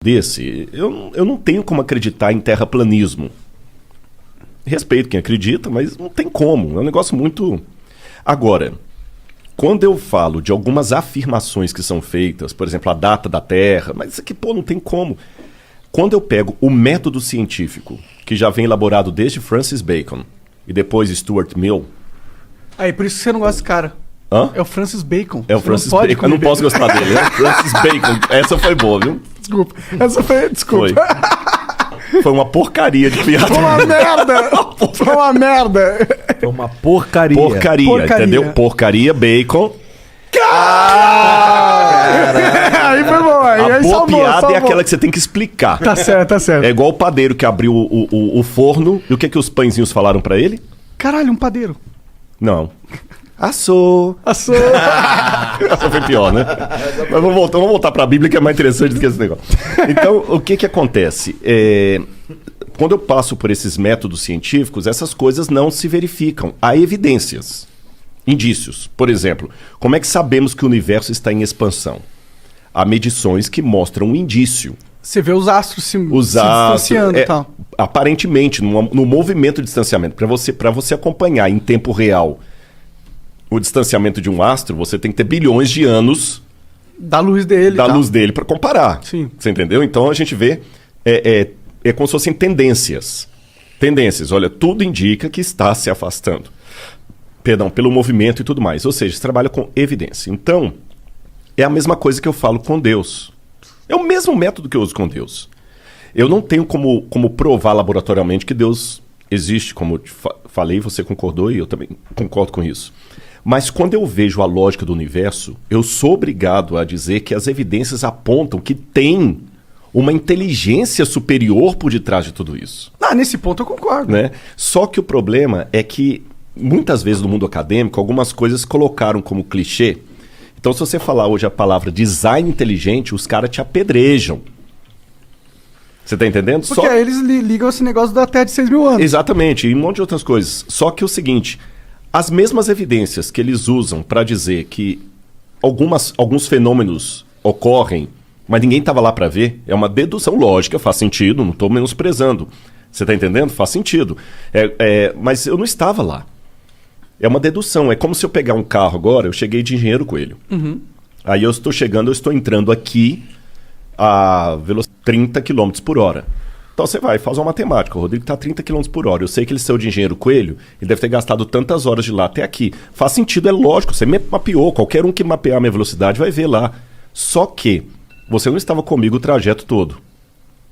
desse, eu não tenho como acreditar em terraplanismo. Respeito quem acredita, mas não tem como. É um negócio muito... Agora, quando eu falo de algumas afirmações que são feitas, por exemplo, a data da Terra, mas isso aqui, pô, não tem como. Quando eu pego o método científico, que já vem elaborado desde Francis Bacon e depois Stuart Mill... Aí, por isso que você não gosta desse cara. Hã? É o Francis Bacon. É o Francis Bacon. Eu não posso gostar dele. É o Francis Bacon. Essa foi boa, viu? Desculpa. Essa foi... Desculpa. Foi uma porcaria de piada. Foi uma merda. Foi uma merda. Foi uma porcaria. Porcaria, entendeu? Porcaria, bacon. Aí foi bom. A boa piada é aquela que você tem que explicar. Tá certo, tá certo. É igual o padeiro que abriu o forno. E o que os pãezinhos falaram pra ele? Caralho, um padeiro. Não. Assou. Assou. Essa foi pior, né? Mas vamos voltar pra Bíblia, que é mais interessante do que esse negócio. Então, o que acontece? Quando eu passo por esses métodos científicos, essas coisas não se verificam. Há evidências, indícios. Por exemplo, como é que sabemos que o universo está em expansão? Há medições que mostram um indício. Você vê os astros se distanciando e tal. Aparentemente, no movimento de distanciamento, para você acompanhar em tempo real o distanciamento de um astro, você tem que ter bilhões de anos da luz dele. Da luz dele para comparar. Sim. Você entendeu? Então a gente vê é como se fossem tendências. Tendências. Olha, tudo indica que está se afastando. Perdão, pelo movimento e tudo mais. Ou seja, você trabalha com evidência. Então, é a mesma coisa que eu falo com Deus. É o mesmo método que eu uso com Deus. Eu não tenho como provar laboratorialmente que Deus existe, como eu falei, você concordou e eu também concordo com isso. Mas quando eu vejo a lógica do universo, eu sou obrigado a dizer que as evidências apontam que tem uma inteligência superior por detrás de tudo isso. Nesse ponto eu concordo. Né? Só que o problema é que, muitas vezes no mundo acadêmico, algumas coisas colocaram como clichê. Então, se você falar hoje a palavra design inteligente, os caras te apedrejam. Você tá entendendo? Porque aí eles ligam esse negócio da Terra de 6 mil anos. Exatamente, e um monte de outras coisas. Só que é o seguinte, as mesmas evidências que eles usam para dizer que alguns fenômenos ocorrem, mas ninguém estava lá para ver, é uma dedução lógica, faz sentido, não estou menosprezando. Você tá entendendo? Faz sentido. Mas eu não estava lá. É uma dedução. É como se eu pegar um carro agora, eu cheguei de Engenheiro Coelho. Uhum. Aí eu estou entrando aqui a velocidade 30 km por hora. Então você vai, faz uma matemática. O Rodrigo está a 30 km por hora. Eu sei que ele saiu de Engenheiro Coelho, ele deve ter gastado tantas horas de lá até aqui. Faz sentido, é lógico. Você me mapeou. Qualquer um que mapear a minha velocidade vai ver lá. Só que você não estava comigo o trajeto todo.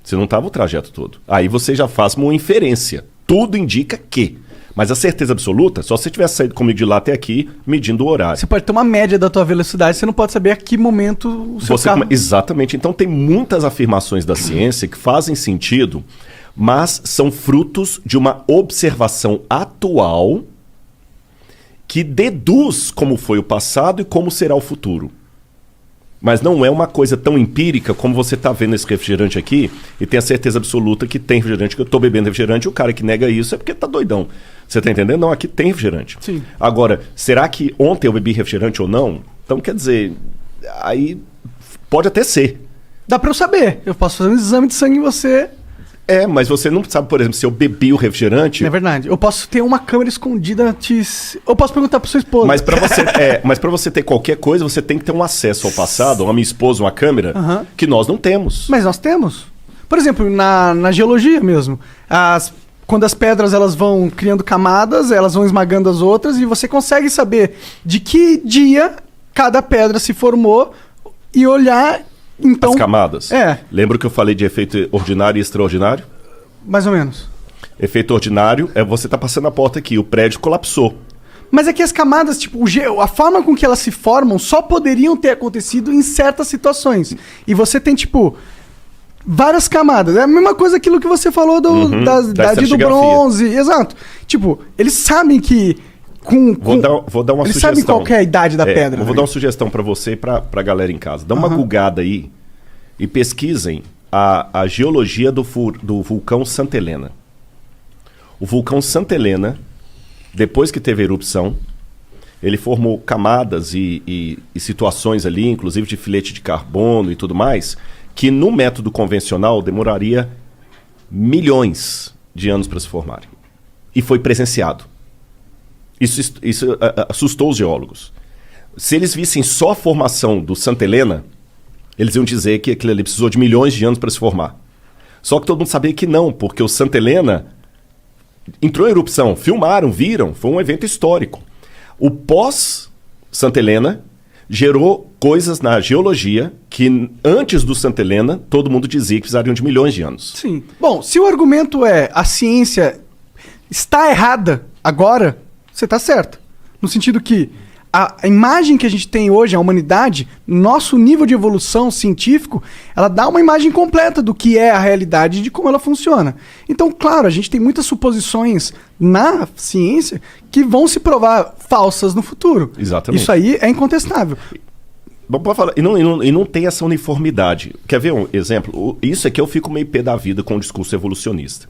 Você não estava o trajeto todo. Aí você já faz uma inferência. Tudo indica que. Mas a certeza absoluta, só se você tivesse saído comigo de lá até aqui, medindo o horário. Você pode ter uma média da tua velocidade, você não pode saber a que momento o seu carro... Exatamente. Então tem muitas afirmações da ciência que fazem sentido, mas são frutos de uma observação atual que deduz como foi o passado e como será o futuro. Mas não é uma coisa tão empírica como você está vendo esse refrigerante aqui e tem a certeza absoluta que tem refrigerante, que eu estou bebendo refrigerante, e o cara que nega isso é porque tá doidão. Você está entendendo? Não, aqui tem refrigerante. Sim. Agora, será que ontem eu bebi refrigerante ou não? Então, quer dizer, aí pode até ser. Dá para eu saber. Eu posso fazer um exame de sangue em você... Mas você não sabe, por exemplo, se eu bebi o refrigerante... É verdade. Eu posso ter uma câmera escondida... Eu posso perguntar pra sua esposa. Mas pra você ter qualquer coisa, você tem que ter um acesso ao passado, a minha esposa, uma câmera, que nós não temos. Mas nós temos. Por exemplo, na geologia mesmo. Quando as pedras elas vão criando camadas, elas vão esmagando as outras, e você consegue saber de que dia cada pedra se formou e olhar... Então, as camadas. Lembra que eu falei de efeito ordinário e extraordinário? Mais ou menos. Efeito ordinário é você tá passando a porta aqui, o prédio colapsou. Mas é que as camadas, tipo, a forma com que elas se formam só poderiam ter acontecido em certas situações. E você tem, tipo, várias camadas. É a mesma coisa aquilo que você falou da idade do bronze. Exato. Tipo, eles sabem que... Vou dar uma eles sugestão. Sabem qual que é a idade da pedra. Eu vou dar uma sugestão para você e para a galera em casa. Dá uma googada aí e pesquisem a geologia do vulcão Santa Helena. O vulcão Santa Helena, depois que teve a erupção, ele formou camadas e situações ali, inclusive de filete de carbono e tudo mais, que no método convencional demoraria milhões de anos para se formarem. E foi presenciado. Isso assustou os geólogos. Se eles vissem só a formação do Santa Helena, eles iam dizer que aquilo ali precisou de milhões de anos para se formar. Só que todo mundo sabia que não, porque o Santa Helena entrou em erupção, filmaram, viram, foi um evento histórico. O pós-Santa Helena gerou coisas na geologia que antes do Santa Helena todo mundo dizia que precisariam de milhões de anos. Sim. Bom, se o argumento é a ciência está errada agora, você está certo. No sentido que a imagem que a gente tem hoje, a humanidade, nosso nível de evolução científico, ela dá uma imagem completa do que é a realidade e de como ela funciona. Então, claro, a gente tem muitas suposições na ciência que vão se provar falsas no futuro. Exatamente. Isso aí é incontestável. Pode falar, e não tem essa uniformidade. Quer ver um exemplo? Isso é que eu fico meio pé da vida com o discurso evolucionista.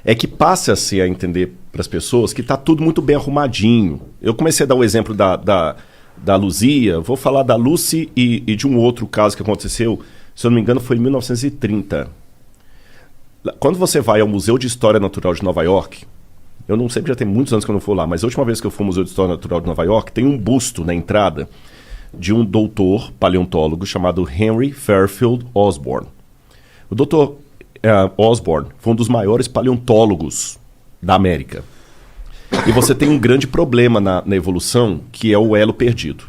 É que passa-se a entender para as pessoas que está tudo muito bem arrumadinho. Eu comecei a dar o exemplo da Luzia, vou falar da Lucy e de um outro caso que aconteceu, se eu não me engano, foi em 1930. Quando você vai ao Museu de História Natural de Nova York, eu não sei, porque já tem muitos anos que eu não fui lá, mas a última vez que eu fui ao Museu de História Natural de Nova York, tem um busto na entrada de um doutor paleontólogo chamado Henry Fairfield Osborn. O doutor Osborn foi um dos maiores paleontólogos da América. E você tem um grande problema na evolução, que é o elo perdido.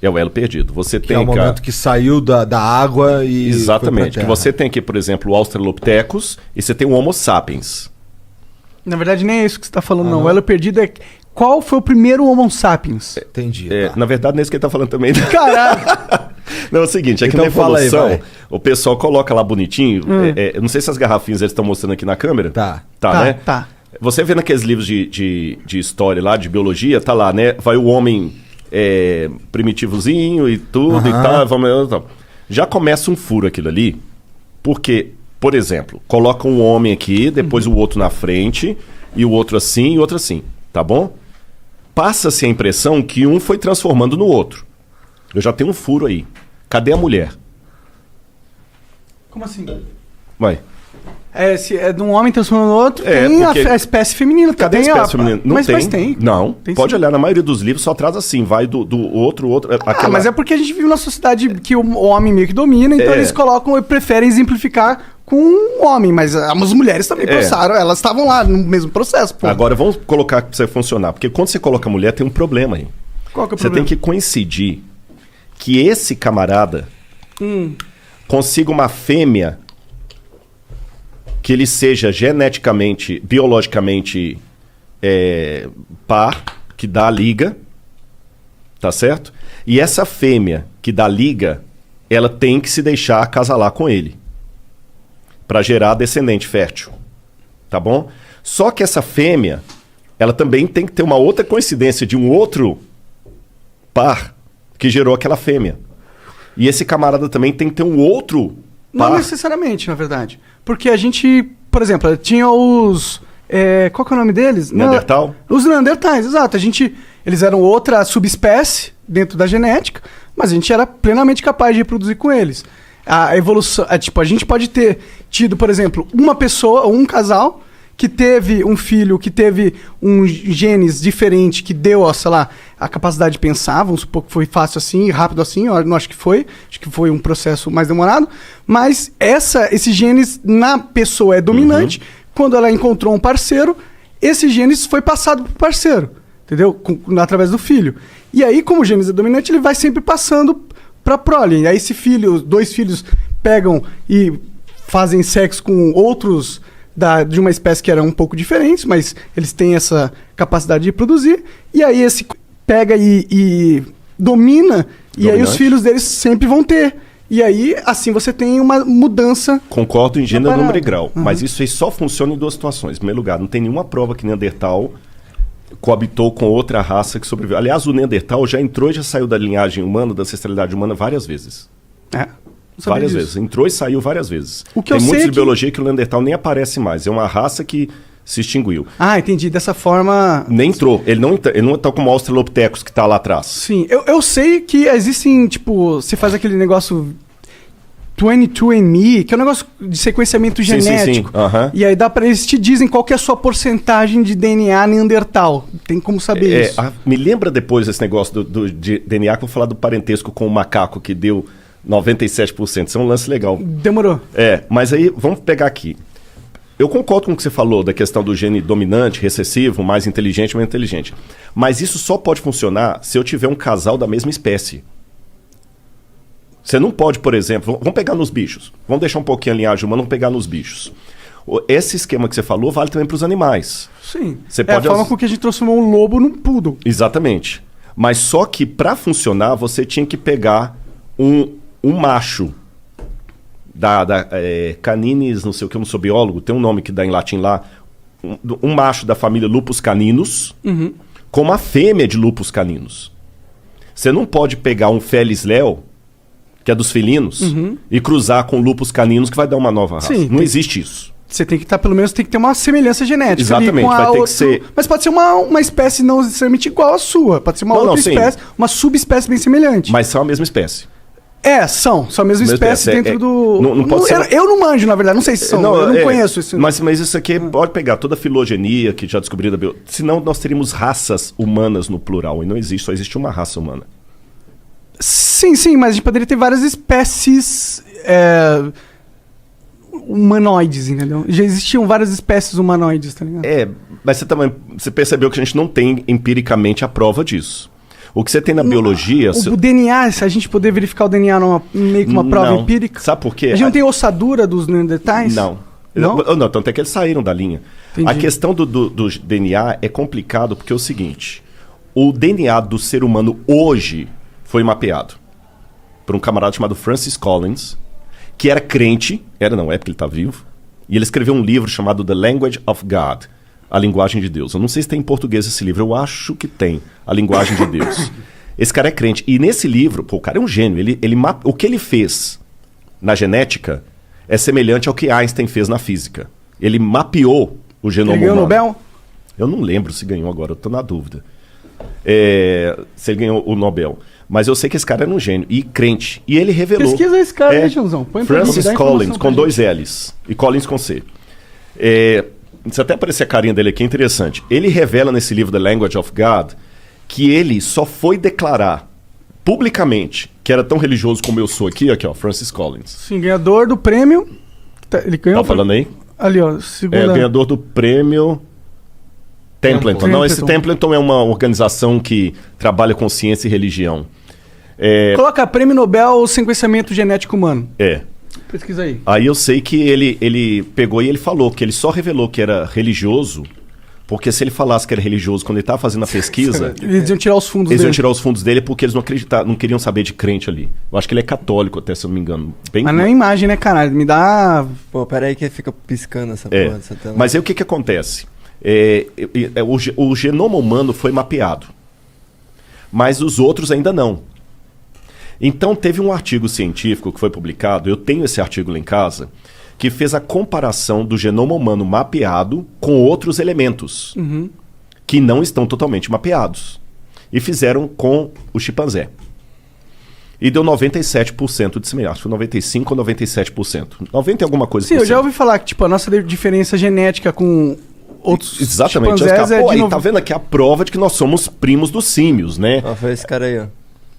É o elo perdido. Você tem é o momento que saiu da água e... Exatamente. Que você tem aqui, por exemplo, o Australopithecus e você tem o Homo sapiens. Na verdade, nem é isso que você está falando, não. O elo perdido é qual foi o primeiro Homo sapiens. Entendi. Tá. Na verdade, não é isso que ele está falando também. Caralho! Não, é o seguinte, é que então, na evolução, aí, o pessoal coloca lá bonitinho. Eu não sei se as garrafinhas eles estão mostrando aqui na câmera. Tá, né? Tá. Você vê naqueles livros de história lá, de biologia, tá lá, né? Vai o homem primitivozinho e tudo e tal. Já começa um furo aquilo ali, porque, por exemplo, coloca um homem aqui, depois o outro na frente, e o outro assim e o outro assim, tá bom? Passa-se a impressão que um foi transformando no outro. Eu já tenho um furo aí. Cadê a mulher? Como assim? Vai. Se é de um homem transformando no outro, tem porque... a espécie feminina. Cadê a espécie feminina? Não mas tem. Tem. Não. Tem, pode sim. olhar, na maioria dos livros só traz assim, vai do outro. Mas é porque a gente vive numa sociedade que o homem meio que domina, então eles colocam e preferem exemplificar com um homem, mas as mulheres também passaram, elas estavam lá no mesmo processo. Pô. Agora vamos colocar para você funcionar, porque quando você coloca mulher tem um problema aí. Qual que é o você problema? tem que coincidir que esse camarada consiga uma fêmea que ele seja geneticamente, biologicamente par, que dá a liga, tá certo? E essa fêmea que dá liga, ela tem que se deixar acasalar com ele para gerar descendente fértil, tá bom? Só que essa fêmea, ela também tem que ter uma outra coincidência de um outro par que gerou aquela fêmea. E esse camarada também tem que ter um outro par. Não necessariamente, na verdade. Porque a gente, por exemplo, tinha os... qual que é o nome deles? Neandertal? Os Neandertais, exato. Eles eram outra subespécie dentro da genética, mas a gente era plenamente capaz de reproduzir com eles. A evolução... a gente pode ter tido, por exemplo, uma pessoa, ou um casal, que teve um filho, que teve um genes diferente, que deu, sei lá, a capacidade de pensar, vamos supor que foi fácil assim, rápido assim, eu não acho que foi um processo mais demorado, mas esse genes na pessoa é dominante, quando ela encontrou um parceiro, esse genes foi passado pro parceiro, entendeu? Através do filho. E aí, como o genes é dominante, ele vai sempre passando pra prole. E aí, esse filho, dois filhos pegam e fazem sexo com outros... de uma espécie que era um pouco diferente, mas eles têm essa capacidade de produzir, e aí esse pega e domina, e aí os filhos deles sempre vão ter. E aí, assim, você tem uma mudança... Concordo em gênero, número e grau, mas isso aí só funciona em duas situações. Em primeiro lugar, não tem nenhuma prova que Neandertal coabitou com outra raça que sobreviveu. Aliás, o Neandertal já entrou e já saiu da linhagem humana, da ancestralidade humana várias vezes. Várias vezes. Entrou e saiu várias vezes. Tem muitos de biologia que o Neandertal nem aparece mais. É uma raça que se extinguiu. Entendi. Dessa forma... Nem entrou. Ele não está como o Australopithecus que está lá atrás. Sim. Eu sei que existem, tipo... Você faz aquele negócio 22andMe, que é um negócio de sequenciamento genético. Sim. Aham. E aí eles te dizem qual que é a sua porcentagem de DNA Neandertal. Tem como saber isso. Me lembra depois esse negócio de DNA, que eu vou falar do parentesco com o macaco, que deu 97%. Isso é um lance legal. Demorou. Mas aí, vamos pegar aqui. Eu concordo com o que você falou da questão do gene dominante, recessivo, mais inteligente, menos inteligente. Mas isso só pode funcionar se eu tiver um casal da mesma espécie. Você não pode, por exemplo... Vamos pegar nos bichos. Vamos deixar um pouquinho a linhagem humana, vamos pegar nos bichos. Esse esquema que você falou vale também para os animais. Sim. Você a forma com que a gente transformou um lobo num poodle. Exatamente. Mas só que para funcionar, você tinha que pegar um macho Caninis, não sei o que, eu não sou biólogo, tem um nome que dá em latim lá, um macho da família Lupus caninus, com uma fêmea de Lupus caninus. Você não pode pegar um Felis leo, que é dos felinos, e cruzar com Lupus caninus, que vai dar uma nova raça. Sim, não existe isso. Você tem que estar, pelo menos, tem que ter uma semelhança genética. Exatamente, ali com vai ter que ser... Mas pode ser uma espécie não necessariamente igual à sua. Pode ser uma outra espécie, uma subespécie bem semelhante. Mas são a mesma espécie. São a mesma espécie dentro do... Não pode ser... Eu não manjo, na verdade, não sei se são, eu não conheço isso. Mas isso aqui pode pegar toda a filogenia que já descobriu da biologia. Senão nós teríamos raças humanas no plural, e não existe, só existe uma raça humana. Sim, mas a gente poderia ter várias espécies humanoides, entendeu? Já existiam várias espécies humanoides, tá ligado? Mas você percebeu que a gente não tem empiricamente a prova disso. O que você tem na biologia... O DNA, se a gente poder verificar o DNA meio que uma prova empírica... Sabe por quê? A gente não tem ossadura dos neandertais? Não. Não, tanto é que eles saíram da linha. Entendi. A questão do DNA é complicado porque é o seguinte: o DNA do ser humano hoje foi mapeado por um camarada chamado Francis Collins, que era crente, não é porque ele está vivo, e ele escreveu um livro chamado The Language of God, A Linguagem de Deus. Eu não sei se tem em português esse livro, eu acho que tem, A Linguagem de Deus. Esse cara é crente, e nesse livro, o cara é um gênio, o que ele fez na genética é semelhante ao que Einstein fez na física. Ele mapeou o genoma humano. Ele ganhou o Nobel? Eu não lembro se ganhou agora, eu estou na dúvida. Se ele ganhou o Nobel. Mas eu sei que esse cara era um gênio e crente. E ele revelou... Pesquisa esse cara aí, Joãozão. Francis Collins, com 2 L's. E Collins com C. Se até aparecer a carinha dele aqui, é interessante. Ele revela nesse livro The Language of God que ele só foi declarar publicamente que era tão religioso como eu sou aqui, ó, Francis Collins. Sim, ganhador do prêmio... Ele ganhou... Tá falando aí? Ali, ó, segunda... ganhador do prêmio... Templeton. Não, esse Templeton é uma organização que trabalha com ciência e religião. Coloca Prêmio Nobel Sequenciamento Genético Humano. Pesquisa aí. Aí eu sei que ele pegou e ele falou que ele só revelou que era religioso, porque se ele falasse que era religioso quando ele estava fazendo a pesquisa... Eles iam tirar os fundos dele. Eles iam tirar os fundos dele porque eles não queriam saber de crente ali. Eu acho que ele é católico até, se eu não me engano. Mas não é imagem, né, caralho? Me dá... Pô, peraí que fica piscando essa porra dessa tela. Mas aí o que acontece? O genoma humano foi mapeado, mas os outros ainda não. Então teve um artigo científico que foi publicado, eu tenho esse artigo lá em casa, que fez a comparação do genoma humano mapeado com outros elementos que não estão totalmente mapeados. E fizeram com o chimpanzé. E deu 97% de semelhança. Foi 95% ou 97%. 90% e alguma coisa. Sim, eu já ouvi falar que tipo, a nossa diferença genética com outros exatamente. chimpanzés Tá vendo aqui a prova de que nós somos primos dos símios, né? Foi esse cara aí, ó,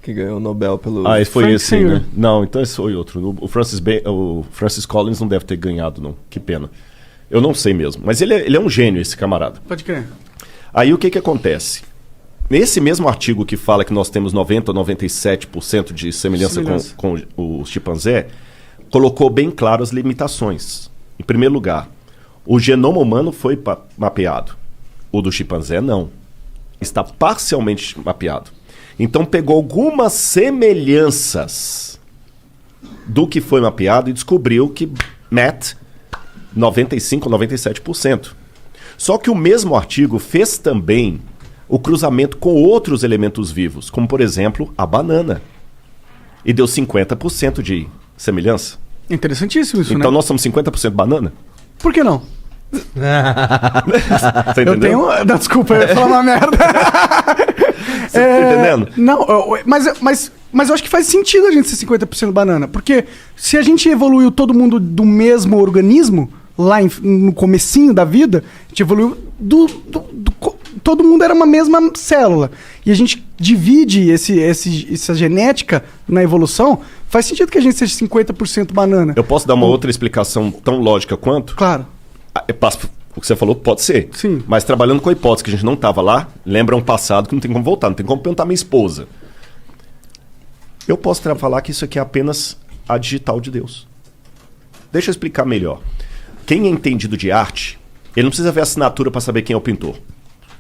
que ganhou o Nobel pelo... Esse foi Frank esse, Singer. né? Não, então esse foi outro. O Francis Collins não deve ter ganhado, não. Que pena. Eu não sei mesmo. Mas ele é um gênio, esse camarada. Pode crer. Aí o que acontece? Nesse mesmo artigo que fala que nós temos 90% ou 97% de semelhança com o chimpanzé, colocou bem claro as limitações. Em primeiro lugar, o genoma humano foi mapeado. O do chimpanzé não. Está parcialmente mapeado. Então pegou algumas semelhanças do que foi mapeado e descobriu que 95% ou 97%. Só que o mesmo artigo fez também o cruzamento com outros elementos vivos, como por exemplo a banana. E deu 50% de semelhança. Interessantíssimo isso, então né? nós somos 50% banana? Por que não? Você entendeu? Não, desculpa, eu ia falar uma merda. Você tá entendendo? Não, mas Mas eu acho que faz sentido a gente ser 50% banana. Porque se a gente evoluiu todo mundo do mesmo organismo, lá no comecinho da vida, a gente evoluiu todo mundo era uma mesma célula. E a gente divide essa genética na evolução, faz sentido que a gente seja 50% banana. Eu posso dar uma outra explicação tão lógica quanto? Claro. O que você falou pode ser. Sim. Mas trabalhando com a hipótese que a gente não estava lá, lembra um passado que não tem como voltar, não tem como perguntar à minha esposa. Eu posso falar que isso aqui é apenas a digital de Deus. Deixa eu explicar melhor. Quem é entendido de arte, ele não precisa ver a assinatura para saber quem é o pintor.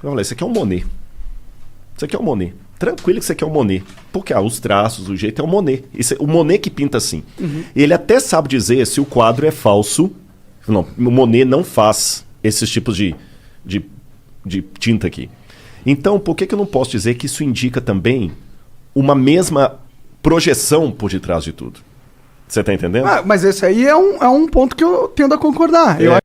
Eu falei, isso aqui é um Monet. Isso aqui é um Monet. Tranquilo que isso aqui é um Monet. Porque os traços, o jeito é um Monet. O Monet que pinta assim. Uhum. Ele até sabe dizer se o quadro é falso. Não, o Monet não faz esses tipos de tinta aqui. Então, por que eu não posso dizer que isso indica também uma mesma projeção por detrás de tudo? Você tá entendendo? Mas esse aí é um ponto que eu tendo a concordar. Eu